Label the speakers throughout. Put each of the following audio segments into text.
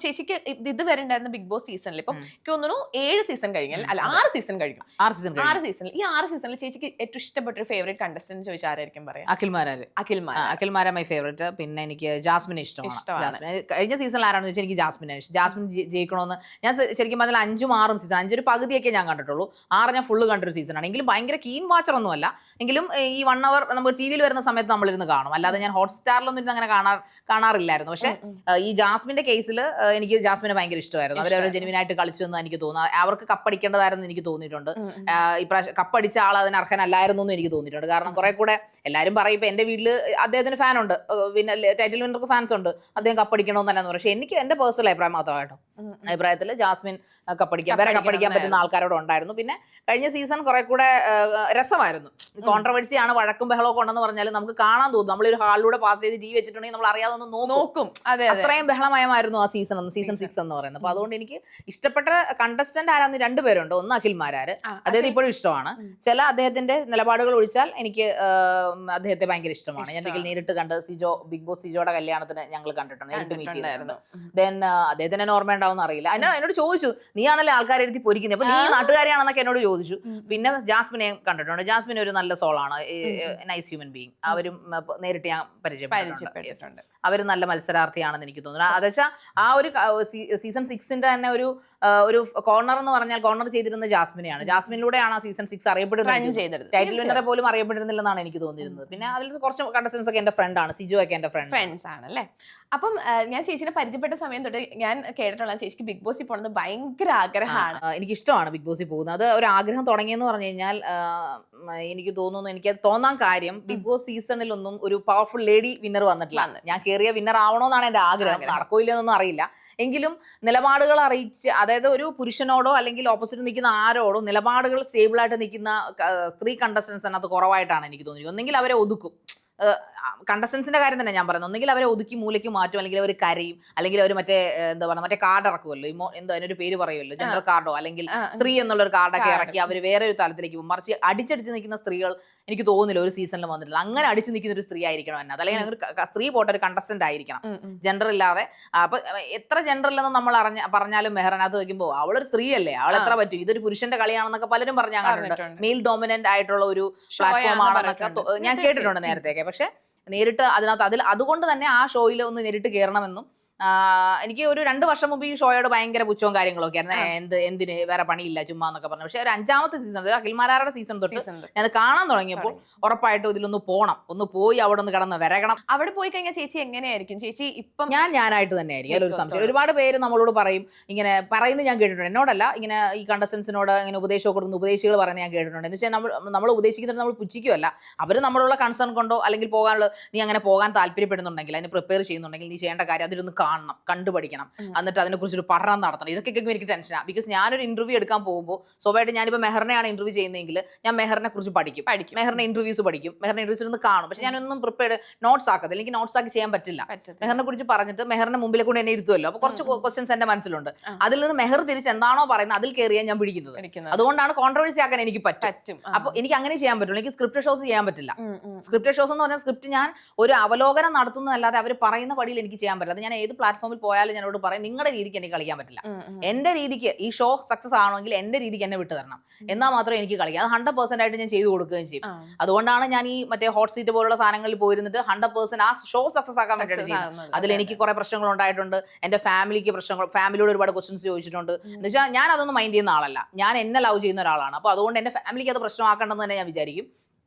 Speaker 1: ചേച്ചിക്ക് ഇതുവരെ ഉണ്ടായിരുന്ന ബിഗ് ബോസ് സീസണിൽ ഇപ്പം എനിക്ക് തോന്നുന്നു 7 സീസൺ കഴിഞ്ഞാൽ അല്ല 6 സീസൺ കഴിഞ്ഞു 6 സീസണിൽ ഈ 6 സീസണിൽ ചേച്ചിക്ക് ഏറ്റവും ഇഷ്ടപ്പെട്ട ഒരു ഫേവറേറ്റ് കണ്ടസ്റ്റന്റ് ചോദിച്ചാൽ ആരായിരിക്കും പറയാം?
Speaker 2: അഖിൽമാരാ മൈ ഫേവറേറ്റ്. പിന്നെ എനിക്ക് ജാസ്മിനെ ഇഷ്ടമാണ്. കഴിഞ്ഞ സീസണിൽ ആരാണെന്ന് വെച്ചാൽ എനിക്ക് ജാസ്മിനെ ഇഷ്ടം. ജാസ്മിൻ ജയിക്കണമെന്ന് ഞാൻ ശരിക്കും പറഞ്ഞാൽ 5ഉം 6ഉം സീസൺ 5 ഒരു പകുതിയൊക്കെ ഞാൻ കണ്ടിട്ടുള്ളൂ. 6 ഞാൻ ഫുള്ള് കണ്ടൊരു സീസണാണ്. എങ്കിലും ഭയങ്കര കീൻ വാച്ചർ ഒന്നുമല്ല. എങ്കിലും ഈ 1 അവർ നമ്മൾ ടി വിയിൽ വരുന്ന സമയത്ത് നമ്മളിരുന്ന് കാണും. അല്ലാതെ ഞാൻ ഹോട്ട്സ്റ്റാറിലൊന്നും ഇരുന്ന് അങ്ങനെ കാണാറില്ലായിരുന്നു. പക്ഷെ ഈ ജാസ്മിന്റെ കേസിൽ എനിക്ക് ജാസ്മിനെ ഭയങ്കര ഇഷ്ടമായിരുന്നു. അവരവർ ജെനുവിനായിട്ട് കളിച്ചു എന്ന് എനിക്ക് തോന്നുന്നു. അവർക്ക് കപ്പടിക്കേണ്ടതായിരുന്നു എനിക്ക് തോന്നിയിട്ടുണ്ട്. ഇപ്രാവശ്യം കപ്പടിച്ച ആൾ അതിന് അർഹനല്ലായിരുന്നു എന്ന് എനിക്ക് തോന്നിയിട്ടുണ്ട്. കാരണം കുറെ കൂടെ എല്ലാവരും പറയും ഇപ്പൊ എന്റെ വീട്ടിൽ അദ്ദേഹത്തിന് ഫാനുണ്ട്, പിന്നെ ടൈറ്റിൽ വിന്നർക്ക് ഫാൻസ് ഉണ്ട്, അദ്ദേഹം കപ്പടിക്കണമെന്ന് തന്നെ പറയും. പക്ഷെ എനിക്ക് എന്റെ പേഴ്സണൽ അഭിപ്രായം മാത്രമായിട്ടോ അഭിപ്രായത്തിൽ ജാസ്മിൻ കപ്പടിക്കാൻ പറ്റുന്ന ആൾക്കാരോട് ഉണ്ടായിരുന്നു. പിന്നെ കഴിഞ്ഞ സീസൺ കുറെ കൂടെ രസമായിരുന്നു. കോൺട്രവേഴ്സിയാണ്, വഴക്കും ബഹളമൊക്കെ ഉണ്ടെന്ന് പറഞ്ഞാൽ നമുക്ക് കാണാൻ തോന്നും. നമ്മളൊരു ഹാളിലൂടെ പാസ് ചെയ്ത് ടി വി വെച്ചിട്ടുണ്ടെങ്കിൽ നമ്മൾ അറിയാതെ ഒന്ന് നോക്കും. അത്രയും ബഹളമയമായിരുന്നു ആ സീസൺ 6 എന്ന് പറയുന്നത്. അപ്പൊ അതുകൊണ്ട് എനിക്ക് ഇഷ്ടപ്പെട്ട കണ്ടസ്റ്റന്റ് ആരാന്ന് 2 പേരുണ്ട്. ഒന്ന് അഖിൽമാരാര്, അദ്ദേഹത്തെ ഇപ്പോഴും ഇഷ്ടമാണ്. ചില അദ്ദേഹത്തിന്റെ നിലപാടുകൾ ഒഴിച്ചാൽ എനിക്ക് അദ്ദേഹത്തെ ഭയങ്കര ഇഷ്ടമാണ്. ഞാൻ ഒരിക്കൽ നേരിട്ട് കണ്ട് ബിഗ് ബോസ് സിജോയുടെ കല്യാണത്തിന് ഞങ്ങൾ കണ്ടിട്ടുണ്ട്, നേരിട്ട് മീറ്റ് ചെയ്തിട്ടുണ്ട്. ദെൻ അദ്ദേഹത്തിന് എന്നെ ഓർമ്മ ഉണ്ടാവും അറിയില്ല. എന്നോട് ചോദിച്ചു നീയാണല്ലേ ആൾക്കാരെ എഴുതി പൊരിക്കുന്നത്, അപ്പൊ നീ നാട്ടുകാരിയാണെന്നൊക്കെ എന്നോട് ചോദിച്ചു. പിന്നെ ജാസ്മിനെ കണ്ടിട്ടുണ്ട്. ജാസ്മിൻ ഒരു നല്ല സോളാണ്, നൈസ് ഹ്യൂമൻ ബീങ്. അവരും നേരിട്ട് ഞാൻ പരിചയപ്പെട്ടിട്ടുണ്ട്. അവർ നല്ല മത്സരാർത്ഥിയാണെന്ന് എനിക്ക് തോന്നുന്നു. അതെച്ചാൽ ആ ഒരു സീസൺ 6ന്റെ തന്നെ ഒരു കോർണർ എന്ന് പറഞ്ഞാൽ കോർണർ ചെയ്തിരുന്നത് ജാസ്മിനെയാണ്. ജാസ്മിനിലൂടെയാണ് ആ സീസൺ 6 അറിയപ്പെടുന്നത്. ടൈറ്റിൽ വിന്നറെ പോലും അറിയപ്പെട്ടിരുന്നില്ലെന്നാണ് എനിക്ക് തോന്നിയിരുന്നത്. പിന്നെ അതിൽ കുറച്ച് കണ്ടസ്റ്റൻസ് ഒക്കെ എന്റെ ഫ്രണ്ടാണ്. സിജോ ഒക്കെ എന്റെ ഫ്രണ്ട്സ് ആണ് അല്ലേ.
Speaker 1: അപ്പം ഞാൻ ചേച്ചിനെ പരിചയപ്പെട്ട സമയം തൊട്ട് ഞാൻ കേട്ടിട്ടുള്ള ചേച്ചിക്ക് ബിഗ് ബോസിൽ പോകുന്നത് ഭയങ്കര ആഗ്രഹമാണ്.
Speaker 2: എനിക്ക് ഇഷ്ടമാണ് ബിഗ് ബോസിൽ പോകുന്നത്. അത് ഒരു ആഗ്രഹം തുടങ്ങിയെന്ന് പറഞ്ഞു കഴിഞ്ഞാൽ എനിക്ക് തോന്നുന്നു, എനിക്ക് തോന്നാൻ കാര്യം ബിഗ് ബോസ് സീസണിലൊന്നും ഒരു പവർഫുൾ ലേഡി വിന്നർ വന്നിട്ടില്ല. ഞാൻ കയറിയ വിന്നർ ആവണമെന്നാണ് എന്റെ ആഗ്രഹം. നടക്കോ ഇല്ലെന്നൊന്നും അറിയില്ല. എങ്കിലും നിലപാടുകൾ അറിയിച്ച്, അതായത് ഒരു പുരുഷനോടോ അല്ലെങ്കിൽ ഓപ്പോസിറ്റ് നിൽക്കുന്ന ആരോടോ നിലപാടുകൾ സ്റ്റേബിളായിട്ട് നിൽക്കുന്ന സ്ത്രീ കണ്ടസ്റ്റൻസ് അതിനകത്ത് കുറവായിട്ടാണ് എനിക്ക് തോന്നിയത്. ഒന്നെങ്കിൽ അവരെ ഒതുക്കും, കണ്ടസ്റ്റൻസിന്റെ കാര്യം തന്നെ ഞാൻ പറയുന്നത്, ഒന്നെങ്കിൽ അവരെ ഒതുക്കി മൂലയ്ക്ക് മാറ്റും, അല്ലെങ്കിൽ അവർ കരയും, അല്ലെങ്കിൽ അവർ മറ്റേ എന്താ പറയുക മറ്റേ കാർഡ് ഇറക്കുമല്ലോ, എന്തോ അതിനൊരു പേര് പറയുമല്ലോ, ജെൻഡർ കാർഡോ അല്ലെങ്കിൽ സ്ത്രീ എന്നുള്ളൊരു കാർഡൊക്കെ ഇറക്കി അവർ വേറെ ഒരു തലത്തിലേക്ക് പോകും. മറിച്ച് അടിച്ചടിച്ച് നിൽക്കുന്ന സ്ത്രീകൾ എനിക്ക് തോന്നില്ല ഒരു സീസണിൽ വന്നിട്ടില്ല. അങ്ങനെ അടിച്ചു നിൽക്കുന്ന ഒരു സ്ത്രീ ആയിരിക്കണം എന്നത്, അല്ലെങ്കിൽ ഒരു സ്ത്രീ പോട്ടെ ഒരു കണ്ടസ്റ്റന്റ് ആയിരിക്കണം, ജെൻഡർ ഇല്ലാതെ. അപ്പൊ എത്ര ജെൻഡർ ഇല്ലെന്ന് നമ്മൾ പറഞ്ഞാലും മെഹറിനകത്ത് വയ്ക്കുമ്പോൾ അവളൊരു സ്ത്രീ അല്ലേ, അവൾ എത്ര പറ്റും, ഇതൊരു പുരുഷന്റെ കളിയാണെന്നൊക്കെ പലരും പറഞ്ഞാൽ കണ്ടിട്ടുണ്ട്. മെയിൽ ഡോമിനന്റ് ആയിട്ടുള്ള ഒരു പ്ലാറ്റ്ഫോം ആണെന്നൊക്കെ ഞാൻ കേട്ടിട്ടുണ്ട് നേരത്തെയൊക്കെ. പക്ഷെ നേരിട്ട് അതുകൊണ്ട് തന്നെ ആ ഷോയിൽ ഒന്ന് നേരിട്ട് കയറണമെന്നും എനിക്ക് ഒരു 2 വർഷം മുമ്പ് ഈ ഷോയോട് ഭയങ്കര പുച്ഛവും കാര്യങ്ങളൊക്കെ ആയിരുന്നു. എന്തിന് വേറെ പണിയില്ല ചുമ്മാ എന്നൊക്കെ പറഞ്ഞു. പക്ഷെ ഒരു 5ാമത്തെ സീസൺ, അഖിൽമാരാരുടെ സീസൺ തൊട്ട് ഞാൻ കാണാൻ തുടങ്ങിയപ്പോൾ ഉറപ്പായിട്ടും ഇതിലൊന്ന് പോകണം, ഒന്ന് പോയി അവിടെ ഒന്ന് കിടന്ന് വരകണം.
Speaker 1: അവിടെ പോയി കഴിഞ്ഞാൽ ചേച്ചി എങ്ങനെയായിരിക്കും? ചേച്ചി ഇപ്പം
Speaker 2: ഞാനായിട്ട് തന്നെ ആയിരിക്കും, അതിലൊരു സംശയം. ഒരുപാട് പേര് നമ്മളോട് പറയും, ഇങ്ങനെ പറയുന്നത് ഞാൻ കേട്ടിട്ടുണ്ട്. എന്നോടല്ല, ഇങ്ങനെ ഈ കണ്ടസ്റ്റൻസിനോട് ഇങ്ങനെ ഉപദേശമൊക്കെ കൊടുക്കുന്ന ഉപദേശികൾ പറയുന്നത് ഞാൻ കേട്ടിട്ടുണ്ട്. എന്ന് വെച്ചാൽ നമ്മൾ ഉപദേശിക്കുന്നത് നമ്മൾ പുച്ഛിക്കുമല്ല, അവർ നമ്മളോടുള്ള കൺസേൺ കൊണ്ടോ അല്ലെങ്കിൽ നീ അങ്ങനെ പോകാൻ താല്പര്യപ്പെടുന്നുണ്ടെങ്കിൽ, അതിന് പ്രിപ്പയർ ചെയ്യുന്നുണ്ടെങ്കിൽ നീ ചെയ്യേണ്ട കാര്യം അതിലൊന്ന് കാണണം, കണ്ടുപഠിക്കണം, എന്നിട്ട് അതിനെക്കുറിച്ച് ഒരു പഠനം നടത്തണം. ഇതൊക്കെ എനിക്ക് ടെൻഷനാണ്. ബിക്കോസ് ഞാനൊരു ഇന്റർവ്യൂ എടുക്കാൻ പോകുമ്പോൾ സ്വാഭാവികമായിട്ട് ഞാനിപ്പോൾ മെഹറിനെയാണ് ഇന്റർവ്യൂ ചെയ്യുന്നതെങ്കിൽ ഞാൻ മെഹറിനെ കുറിച്ച് പഠിക്കും, മെഹറിന്റെ ഇന്റർവ്യൂസ് പഠിക്കും, മെഹറിന്റെ ഇന്റർവ്യൂസ് ഒന്ന് കാണും. പക്ഷെ ഞാനൊന്നും പ്രിപ്പയർ നോട്ട്സ് ആക്കത്തില്ല, എനിക്ക് നോട്ട്സ് ആക്കി ചെയ്യാൻ പറ്റില്ല. മെഹറിനെ കുറിച്ച് പറഞ്ഞിട്ട് മെഹറിന്റെ മുമ്പിലെ കൊണ്ട് എന്നെ ഇരുത്തുമല്ലോ, അപ്പൊ കുറച്ച് ക്വസ്റ്റ്യൻസ് എന്റെ മനസ്സിലുണ്ട്. അതിൽ നിന്ന് മെഹർ തിരിച്ച് എന്താണോ പറയുന്നത് അതിൽ കയറിയാൽ ഞാൻ പിടിക്കുന്നത്. അതുകൊണ്ടാണ് കോൺട്രവേഴ്സി ആക്കാൻ എനിക്ക് പറ്റും. അപ്പൊ എനിക്ക് അങ്ങനെ ചെയ്യാൻ പറ്റുള്ളൂ. എനിക്ക് സ്ക്രിപ്റ്റ് ഷോസ് ചെയ്യാൻ പറ്റില്ല. സ്ക്രിപ്റ്റ് ഷോസ് എന്ന് പറഞ്ഞാൽ സ്ക്രിപ്റ്റ് ഞാൻ ഒരു അവലോകനം നടത്തുന്നതല്ലാതെ അവർ പറയുന്ന പടിയിൽ എനിക്ക് ചെയ്യാൻ പറ്റില്ല. അത് ഞാൻ ഏത് പ്ലാറ്റ്ഫോമിൽ പോയാലും ഞാനോട് പറയും, നിങ്ങളുടെ രീതിക്ക് എനിക്ക് കളിക്കാൻ പറ്റില്ല. എന്റെ രീതിക്ക് ഈ ഷോ സക്സസ് ആണെങ്കിൽ എന്റെ രീതിക്ക് എന്നെ വിട്ടു തരണം, എന്നാൽ മാത്രമേ എനിക്ക് കളിക്കാം. അത് 100% ആയിട്ട് ഞാൻ ചെയ്തു കൊടുക്കുകയും ചെയ്യും. അതുകൊണ്ടാണ് ഞാൻ ഈ മറ്റേ ഹോട്ട് സീറ്റ് പോലുള്ള സാധനങ്ങളിൽ പോയിരുന്നിട്ട് 100% ആ ഷോ സക്സസ് ആക്കാൻ വേണ്ടിയിട്ട് ചെയ്യുന്നത്. അതിൽ എനിക്ക് കുറെ പ്രശ്നങ്ങൾ ഉണ്ടായിട്ടുണ്ട്. എന്റെ ഫാമിലിക്ക് പ്രശ്നങ്ങൾ, ഫാമിലിയോട് ഒരുപാട് ക്വസ്റ്റ്യൻസ് ചോദിച്ചിട്ടുണ്ട്. എന്ന് വെച്ചാൽ ഞാൻ അതൊന്നും മൈൻഡ് ചെയ്യുന്ന ആളല്ല, ഞാൻ എന്നെ ലവ് ചെയ്യുന്ന ഒരാളാണ്. അപ്പോൾ അതുകൊണ്ട് എന്റെ ഫാമിലിക്ക് അത് പ്രശ്നമാക്കേണ്ടെന്ന് തന്നെ ഞാൻ വിചാരിക്കും.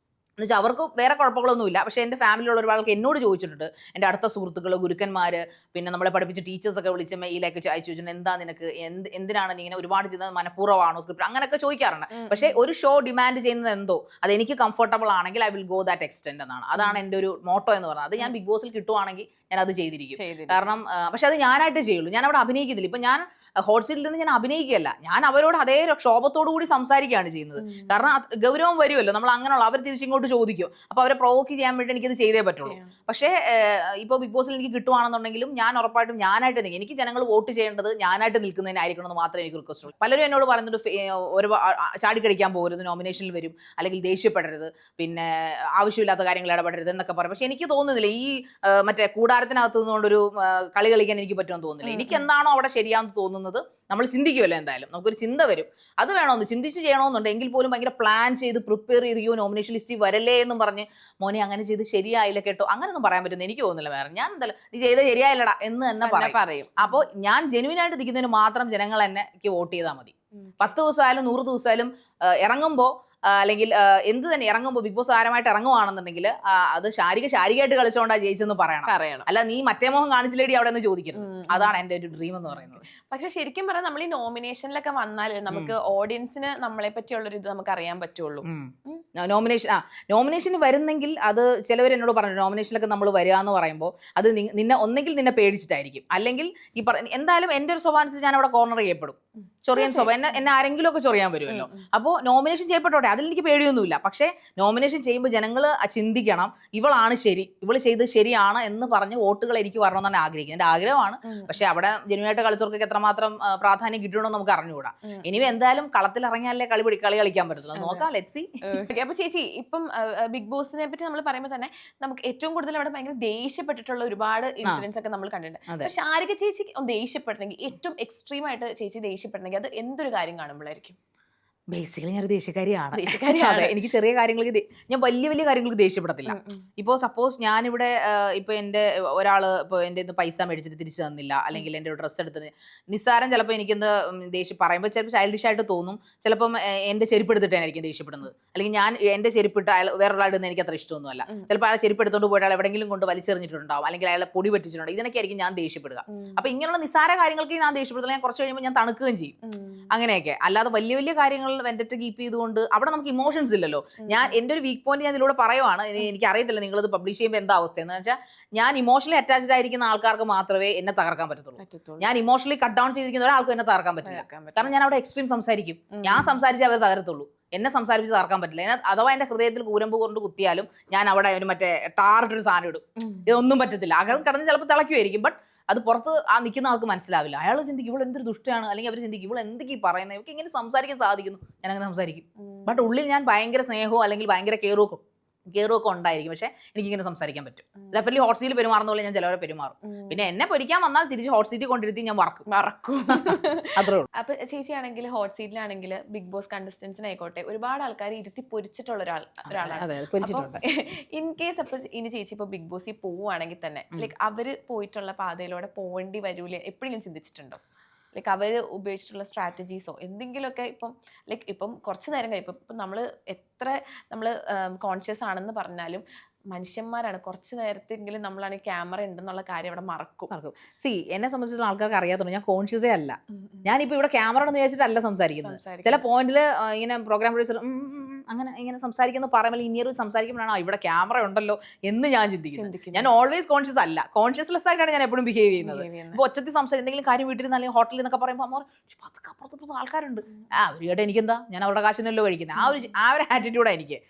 Speaker 2: എന്ന് വെച്ചാൽ അവർക്ക് വേറെ കുഴപ്പങ്ങളൊന്നുമില്ല. പക്ഷേ എൻ്റെ ഫാമിലിയുള്ള ഒരുപാട് എന്നോട് ചോദിച്ചിട്ടുണ്ട്, എൻ്റെ അടുത്ത സുഹൃത്തുക്കൾ, ഗുരുക്കന്മാർ, പിന്നെ നമ്മളെ പഠിപ്പിച്ച ടീച്ചേഴ്സൊക്കെ വിളിച്ച് മെയിലൊക്കെ അയച്ചു ചോദിച്ചിട്ടുണ്ട്, എന്താ നിനക്ക് എന്തിനാണ് നീ ഇങ്ങനെ ഒരുപാട് ചെയ്യുന്നത്, മനഃപൂർവ്വമാണോ സ്ക്രിപ്റ്റ്, അങ്ങനെയൊക്കെ ചോദിക്കാറുണ്ട്. പക്ഷേ ഒരു ഷോ ഡിമാൻഡ് ചെയ്യുന്നത് എന്തോ അത് എനിക്ക് കംഫർട്ടബിൾ ആണെങ്കിൽ I will go that extend എന്നാണ്. അതാണ് എൻ്റെ ഒരു മോട്ടോ എന്ന് പറയുന്നത്. അത് ഞാൻ ബിഗ് ബോസിൽ കിട്ടുവാണെങ്കിൽ ഞാൻ അത് ചെയ്തിരിക്കും. കാരണം പക്ഷെ അത് ഞാനായിട്ട് ചെയ്യുള്ളൂ, ഞാൻ അവിടെ അഭിനയിക്കുന്നില്ല. ഇപ്പം ഞാൻ ഹോട്ട് സീറ്റിൽ നിന്ന് ഞാൻ അഭിനയിക്കുകയല്ല, ഞാൻ അവരോട് അതേ ക്ഷോഭത്തോടു കൂടി സംസാരിക്കുകയാണ് ചെയ്യുന്നത്. കാരണം ഗൗരവം വരുമല്ലോ, നമ്മൾ അങ്ങനെയുള്ള അവർ തിരിച്ചിങ്ങോട്ട് ചോദിക്കും, അപ്പോൾ അവരെ പ്രൊവോക്ക് ചെയ്യാൻ വേണ്ടി എനിക്കത് ചെയ്തേ പറ്റുള്ളൂ. പക്ഷേ ഇപ്പോൾ ബിഗ് ബോസിൽ എനിക്ക് കിട്ടുവാണെന്നുണ്ടെങ്കിലും ഞാൻ ഉറപ്പായിട്ടും ഞാനായിട്ട് നിൽക്കും. എനിക്ക് ജനങ്ങൾ വോട്ട് ചെയ്യേണ്ടത് ഞാനായിട്ട് നിൽക്കുന്നതിനായിരിക്കണം എന്ന് മാത്രമേ എനിക്ക് റിക്വസ്റ്റ് ഉള്ളൂ. പലരും എന്നോട് പറയുന്നുണ്ട് ഒരു ചാടിക്കടിക്കാൻ പോകരുത്, നോമിനേഷനിൽ വരും, അല്ലെങ്കിൽ ദേഷ്യപ്പെടരുത്, പിന്നെ ആവശ്യമില്ലാത്ത കാര്യങ്ങൾ ഇടപെടരുത് എന്നൊക്കെ പറയും. പക്ഷെ എനിക്ക് തോന്നുന്നില്ല ഈ മറ്റേ കൂടാരത്തിനകത്ത് നിന്നുകൊണ്ടൊരു കളി കളിക്കാൻ എനിക്ക് പറ്റുമെന്ന് തോന്നുന്നില്ല. എനിക്ക് എന്താണോ അവിടെ ശരിയാണെന്ന് തോന്നുന്നത് നമ്മൾ ചിന്തിക്കുമല്ലോ, എന്തായാലും നമുക്കൊരു ചിന്ത വരും, അത് വേണമെന്ന് ചിന്തിച്ച് ചെയ്യണമെന്നുണ്ട്. എങ്കിൽ പോലും ഭയങ്കര പ്ലാൻ ചെയ്ത് പ്രിപ്പയർ ചെയ്ത് നോമിനേഷൻ ലിസ്റ്റിൽ വരല്ലേ എന്നും പറഞ്ഞ് മോനെ അങ്ങനെ ചെയ്ത് ശരിയായില്ല കേട്ടോ അങ്ങനെയൊന്നും പറയാൻ പറ്റുമെന്ന് എനിക്ക് തോന്നുന്നില്ല. വേറെ ഞാൻ എന്തായാലും നീ ചെയ്ത് ശരിയായില്ലടാ എന്ന് തന്നെ പറയും. അപ്പോൾ ഞാൻ ജെനുവിനായിട്ട് നിൽക്കുന്നതിന് മാത്രം ജനങ്ങൾ എനിക്ക് വോട്ട് ചെയ്താൽ മതി. 10 ദിവസമായാലും 100 ദിവസമായാലും ഇറങ്ങുമ്പോൾ അല്ലെങ്കിൽ എന്ത് തന്നെ ഇറങ്ങുമ്പോൾ ബിഗ് ബോസ് താരമായിട്ട് ഇറങ്ങുവാണെന്നുണ്ടെങ്കിൽ അത് ശാരികയായിട്ട് കളിച്ചുകൊണ്ടാണ് ജയിച്ചെന്ന് പറയണം. അല്ല നീ മറ്റേ മോഹം കാണിച്ചില്ലേടി അവിടെ നിന്ന് ചോദിക്കരുത്. അതാണ് എന്റെ ഒരു ഡ്രീം എന്ന് പറയുന്നത്.
Speaker 1: പക്ഷെ ശരിക്കും പറഞ്ഞാൽ നമ്മൾ ഈ നോമിനേഷനിലൊക്കെ വന്നാൽ നമുക്ക് ഓഡിയൻസിന് നമ്മളെ പറ്റിയുള്ളൊരു ഇത് നമുക്ക് അറിയാൻ പറ്റുള്ളൂ.
Speaker 2: നോമിനേഷന് വരുന്നെങ്കിൽ അത് ചിലവർ എന്നോട് പറഞ്ഞു, നോമിനേഷനിലൊക്കെ നമ്മൾ വരിക എന്ന് പറയുമ്പോൾ അത് ഒന്നെങ്കിൽ നിന്നെ പേടിച്ചിട്ടായിരിക്കും, അല്ലെങ്കിൽ ഈ എന്തായാലും എന്റെ ഒരു സ്വഭാവം ഞാൻ അവിടെ കോർണർ ചെയ്യപ്പെടും. ചൊറിയാൻ സ്വഭാവം എന്നെ ആരെങ്കിലും ഒക്കെ ചൊറിയാൻ വരുമല്ലോ. അപ്പോൾ നോമിനേഷൻ ചെയ്യപ്പെട്ടോട്ടെ, അതിൽ എനിക്ക് പേടിയൊന്നുമില്ല. പക്ഷേ നോമിനേഷൻ ചെയ്യുമ്പോൾ ജനങ്ങൾ ചിന്തിക്കണം, ഇവളാണ് ശരി, ഇവള് ചെയ്ത് ശരിയാണ് എന്ന് പറഞ്ഞ് വോട്ടുകൾ എനിക്ക് വരണമെന്നാണ് ആഗ്രഹിക്കുന്നത്. എന്റെ ആഗ്രഹമാണ്. പക്ഷെ അവിടെ ജെനുവിനായിട്ട് കളിച്ചവർക്കൊക്കെ എത്രമാത്രം പ്രാധാന്യം കിട്ടണമെന്ന് നമുക്ക് അറിഞ്ഞുകൂടാ. ഇനി എന്തായാലും കളത്തിൽ ഇറങ്ങിയാലേ കളി കളിക്കാൻ പറ്റത്തുള്ളൂ. നോക്കാം, ലെറ്റ്സ് സീ.
Speaker 1: അപ്പൊ ചേച്ചി, ഇപ്പം ബിഗ് ബോസിനെ പറ്റി നമ്മൾ പറയുമ്പോൾ തന്നെ നമുക്ക് ഏറ്റവും കൂടുതൽ അവിടെ ഭയങ്കര ദേഷ്യപ്പെട്ടിട്ടുള്ള ഒരുപാട് ഇൻസിഡൻസ് ഒക്കെ നമ്മൾ കണ്ടിട്ടുണ്ട്. പക്ഷെ ശാരിക ചേച്ചി ദേഷ്യപ്പെടണമെങ്കിൽ, ഏറ്റവും എക്സ്ട്രീം ആയിട്ട് ചേച്ചി ദേഷ്യപ്പെടണമെങ്കിൽ അത് എന്തൊരു കാര്യം കാണുമ്പോഴായിരിക്കും?
Speaker 2: ബേസിക്കലി ഞാൻ ദേഷ്യക്കാരിയാണ്. അതെ, എനിക്ക് ചെറിയ കാര്യങ്ങൾക്ക് ഞാൻ വലിയ കാര്യങ്ങൾക്ക് ദേഷ്യപ്പെടത്തില്ല. ഇപ്പോൾ സപ്പോസ് ഞാനിവിടെ ഇപ്പോൾ എൻ്റെ ഒരാള് ഇപ്പോൾ എൻ്റെ പൈസ മേടിച്ചിട്ട് തിരിച്ചു തന്നില്ല, അല്ലെങ്കിൽ എൻ്റെ ഡ്രസ്സ് എടുത്തത് നിസ്സാരം, ചിലപ്പോൾ എനിക്കെന്ത് ദേഷ്യം പറയുമ്പോൾ ചിലപ്പോൾ ചൈൽഡിഷ് ആയിട്ട് തോന്നും. ചിലപ്പം എൻ്റെ ചെരുപ്പ് എടുത്തിട്ടായിരിക്കും ദേഷ്യപ്പെടുന്നത്, അല്ലെങ്കിൽ ഞാൻ എൻ്റെ ചെരുപ്പിട്ട് അയാൾ വേറൊരാളുടെ എനിക്ക് അത്ര ഇഷ്ടമൊന്നുമല്ല. ചിലപ്പോൾ അയാളെ ചെരുപ്പ് എടുത്തുകൊണ്ട് പോയിട്ട് അയാൾ എവിടെയെങ്കിലും കൊണ്ട് വലിച്ചെറിഞ്ഞിട്ടുണ്ടാവും, അല്ലെങ്കിൽ അയാളെ പൊടി പറ്റിച്ചിട്ടുണ്ടാവും. ഇതിനൊക്കെ ആയിരിക്കും ഞാൻ ദേഷ്യപ്പെടുക. അപ്പോൾ ഇങ്ങനെയുള്ള നിസ്സാര കാര്യങ്ങൾക്ക് ഞാൻ ദേഷ്യപ്പെടുത്തില്ല. ഞാൻ കുറച്ച് കഴിയുമ്പോൾ ഞാൻ തണുക്കുകയും ചെയ്യും. അങ്ങനെയൊക്കെ. അല്ലാതെ വലിയ കാര്യങ്ങൾ വെൻഡറ്റ് കീപ്പ് ചെയ്തുകൊണ്ട് അവിടെ നമുക്ക് ഇമോഷൻസ് ഇല്ലല്ലോ. ഞാൻ എൻ്റെ ഒരു വീക്ക് പോയിന്റ് ഞാൻ ഇതിലൂടെ പറയുവാണ്. എനിക്ക് അറിയത്തില്ല നിങ്ങളിത് പബ്ലിഷ് ചെയ്യുമ്പോൾ എന്താ അവസ്ഥ എന്ന് വെച്ചാൽ, ഞാൻ ഇമോഷണലി അറ്റാച്ച്ഡ് ആയിരിക്കുന്ന ആൾക്കാർക്ക് മാത്രമേ എന്നെ തകർക്കാൻ പറ്റത്തുള്ളൂ. ഞാൻ ഇമോഷണലി കട്ട് ഡൗൺ ചെയ്തിരിക്കുന്ന ഒരാൾക്കും എന്നെ തകർക്കാൻ പറ്റില്ല. കാരണം ഞാൻ അവിടെ എക്സ്ട്രീം സംസാരിക്കും. ഞാൻ സംസാരിച്ച് അവർ തകരത്തുള്ളൂ. എന്നെ സംസാരിച്ച് തകർക്കാൻ പറ്റില്ല. അഥവാ എന്റെ ഹൃദയത്തിൽ കൂരമ്പ് കൊണ്ട് കുത്തിയാലും ഞാൻ അവിടെ ഒരു മറ്റേ ടാറിട്ടൊരു സാധനം ഇടും. ഇതൊന്നും പറ്റത്തില്ല. അകം കടന്ന് ചിലപ്പോൾ തിളയ്ക്കുമായിരിക്കും, ബട്ട് അത് പുറത്ത് നിൽക്കുന്ന ആൾക്ക് മനസ്സിലാവില്ല. അയാൾ ചിന്തിക്കും ഇവൾ എന്തൊരു ദുഷ്ടയാണ്, അല്ലെങ്കിൽ അവർ ചിന്തിക്കും ഇവൾ എന്തൊക്കെയാണ് പറയുന്നത്, ഇവർക്ക് ഇങ്ങനെ സംസാരിക്കാൻ സാധിക്കുന്നു. ഞാൻ അങ്ങനെ സംസാരിക്കും. ബട്ട് ഉള്ളിൽ ഞാൻ ഭയങ്കര സ്നേഹമോ അല്ലെങ്കിൽ ഭയങ്കര കെയറൊക്കെ ഉണ്ടായിരിക്കും. പക്ഷെ എനിക്കിങ്ങനെ സംസാരിക്കാൻ പറ്റും. ഡെഫിനറ്റ്ലി ഹോട്ട് സീറ്റിൽ പെരുമാറുന്ന പോലെ ഞാൻ ചിലവരെ പെരുമാറും. പിന്നെ എന്നെ പൊരിക്കാൻ വന്നാൽ തിരിച്ച് ഹോട്ട് സീറ്റിൽ കൊണ്ടിരുത്തി ഞാൻ വറക്കും. അത്രേ ഉള്ളൂ.
Speaker 1: അപ്പൊ ചേച്ചിയാണെങ്കിൽ ഹോട്ട് സീറ്റിലാണെങ്കിൽ ബിഗ് ബോസ് കണ്ടസ്റ്റൻസിനായിക്കോട്ടെ ഒരുപാട് ആൾക്കാർ ഇരുത്തി പൊരിച്ചിട്ടുള്ള ഒരാളാണ്. ഇൻ കേസ് അപ്പൊ ഇനി ചേച്ചി ഇപ്പൊ ബിഗ് ബോസിൽ പോവുകയാണെങ്കിൽ തന്നെ ലൈക്ക് അവര് പോയിട്ടുള്ള പാതയിലൂടെ പോവേണ്ടി വരൂലേ എപ്പോഴെങ്കിലും ചിന്തിച്ചിട്ടുണ്ടോ? ലൈക്ക് അവർ ഉപയോഗിച്ചിട്ടുള്ള സ്ട്രാറ്റജീസോ എന്തെങ്കിലുമൊക്കെ ഇപ്പം കുറച്ച് നേരം കഴിയും. ഇപ്പം നമ്മൾ എത്ര നമ്മൾ കോൺഷ്യസ് ആണെന്ന് പറഞ്ഞാലും മനുഷ്യന്മാരാണ്. കുറച്ച് നേരത്തെങ്കിലും നമ്മളാണ് ക്യാമറ ഉണ്ടെന്നുള്ള കാര്യം അവിടെ മറക്കും.
Speaker 2: എന്നെ സംബന്ധിച്ചിടത്തോളം ആൾക്കാർക്ക് അറിയാത്തുള്ളൂ, ഞാൻ കോൺഷ്യസേ അല്ല. ഞാനിപ്പോൾ ഇവിടെ ക്യാമറ ഉണ്ടെന്ന് വിചാരിച്ചിട്ടല്ല സംസാരിക്കുന്നത്. ചില പോയിന്റിൽ ഇങ്ങനെ പ്രോഗ്രാം പ്രൊഡ്യൂസർ ഇങ്ങനെ സംസാരിക്കുന്ന പറയുമ്പോൾ ഇനിയൊരു സംസാരിക്കുമ്പോഴാണോ ഇവിടെ ക്യാമറ ഉണ്ടല്ലോ എന്ന് ഞാൻ ചിന്തിക്കുന്നു. ഞാൻ ഓൾവേസ് കോൺഷ്യസ് അല്ല, കോൺഷ്യസ്ലെസ് ആയിട്ടാണ് ഞാൻ എപ്പോഴും ബിഹേവ് ചെയ്യുന്നത്. ഇപ്പോൾ ഒച്ചത്തിൽ സംസാരിക്കും, എന്തെങ്കിലും കാര്യം വീട്ടിൽ നിന്ന് അല്ലെങ്കിൽ ഹോട്ടലിൽ നിന്നൊക്കെ പറയുമ്പോൾ അമ്മ അപ്പുറത്ത് ആൾക്കാരുണ്ട്, അവരുടെ എനിക്കെന്താ, ഞാൻ അവരുടെ കാശിനല്ലോ കഴിക്കുന്നത്. ആ ഒരു ആറ്റിറ്റ്യൂഡാണ് എനിക്ക്.